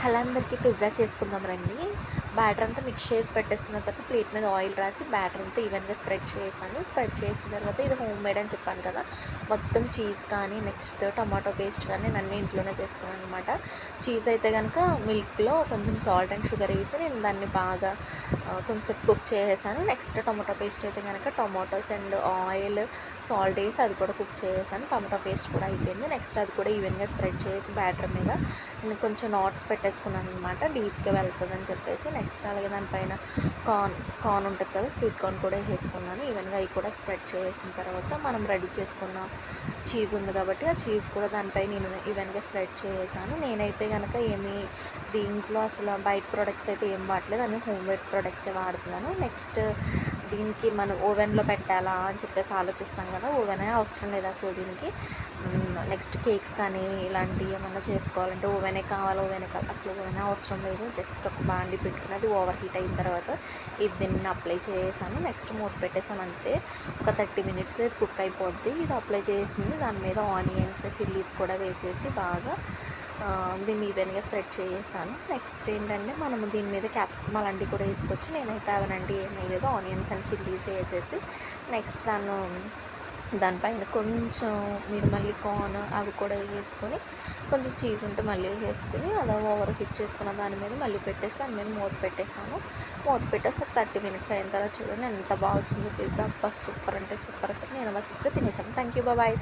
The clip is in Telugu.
హలో అందరికీ పిజ్జా చేసుకుందాం రండి. బ్యాటర్ అంతా మిక్స్ చేసి పెట్టేసుకున్న తర్వాత ప్లేట్ మీద ఆయిల్ రాసి బ్యాటర్ అంతా ఈవెన్గా స్ప్రెడ్ చేశాను. స్ప్రెడ్ చేసిన తర్వాత ఇది హోమ్ మేడ్ అని చెప్పాను కదా, మొత్తం చీజ్ కానీ నెక్స్ట్ టమాటో పేస్ట్ కానీ నేను అన్నీ ఇంట్లోనే చేస్తాను అనమాట. చీజ్ అయితే కనుక మిల్క్లో కొంచెం సాల్ట్ అండ్ షుగర్ వేసి నేను దాన్ని బాగా కొంచెం కుక్ చేసేసాను. నెక్స్ట్ టమాటో పేస్ట్ అయితే కనుక టమాటోస్ అండ్ ఆయిల్ సాల్ట్ వేసి అది కూడా కుక్ చేసేసాను. టమాటో పేస్ట్ కూడా అయిపోయింది. నెక్స్ట్ అది కూడా ఈవెన్గా స్ప్రెడ్ చేసి బ్యాటర్ మీద నేను కొంచెం నాట్స్ పెట్టేసుకున్నాను అనమాట, డీప్గా వెళ్తుందని చెప్పేసి. నెక్స్ట్ అలాగే దానిపైన కార్న్ ఉంటుంది కదా, స్వీట్ కార్న్ కూడా వేసుకున్నాను. ఈవెన్గా అవి కూడా స్ప్రెడ్ చేసిన తర్వాత మనం రెడీ చేసుకున్న చీజ్ ఉంది కాబట్టి ఆ చీజ్ కూడా దానిపై నేను ఈవెన్గా స్ప్రెడ్ చేసాను. నేనైతే కనుక దీంట్లో అసలు బయట ప్రొడక్ట్స్ అయితే ఏం వాడలేదు, అన్ని హోమ్ మేడ్ ప్రొడక్ట్సే వాడుతున్నాను. నెక్స్ట్ దీనికి మనం ఓవెన్లో పెట్టాలా అని చెప్పేసి ఆలోచిస్తాం కదా, ఓవెనే అవసరం లేదు అసలు దీనికి. నెక్స్ట్ కేక్స్ కానీ ఇలాంటివి ఏమన్నా చేసుకోవాలంటే ఓవెనే కావాలి, అసలు ఓవెనే అవసరం లేదు. జస్ట్ ఒక బాండి పెట్టుకుని అది ఓవర్ హీట్ అయిన తర్వాత ఇది దీన్ని అప్లై చేసాను. నెక్స్ట్ మూత పెట్టేసాను అంతే. ఒక 30 మినిట్స్లో ఇది కుక్ అయిపోద్ది. ఇది అప్లై చేసింది దాని మీద ఆనియన్స్ చిల్లీస్ కూడా వేసేసి బాగా దీన్ని ఈవెన్గా స్ప్రెడ్ చేసాను. నెక్స్ట్ ఏంటంటే మనము దీని మీద క్యాప్సికమ్ అలాంటివి కూడా వేసుకోవచ్చు. నేనైతే అవనండి ఏమీ లేదు, ఆనియన్స్ అండ్ చిల్లీస్ వేసేసి నెక్స్ట్ దానిపైన కొంచెం మీరు మళ్ళీ కార్న్ అవి కూడా వేసుకొని కొంచెం చీజ్ ఉంటే మళ్ళీ వేసుకొని అలా ఓవర్ హీట్ చేసుకున్న దాని మీద మళ్ళీ పెట్టేసి దాని మీద మూత పెట్టేసాను. మూత పెట్టేసి 30 మినిట్స్ అయిన తర్వాత చూడండి ఎంత బాగా వచ్చింది పిజ్జా. సూపర్ అంటే సూపర్. అసలు నేను మా సిస్టర్ తినేసాను. Thank you, bye.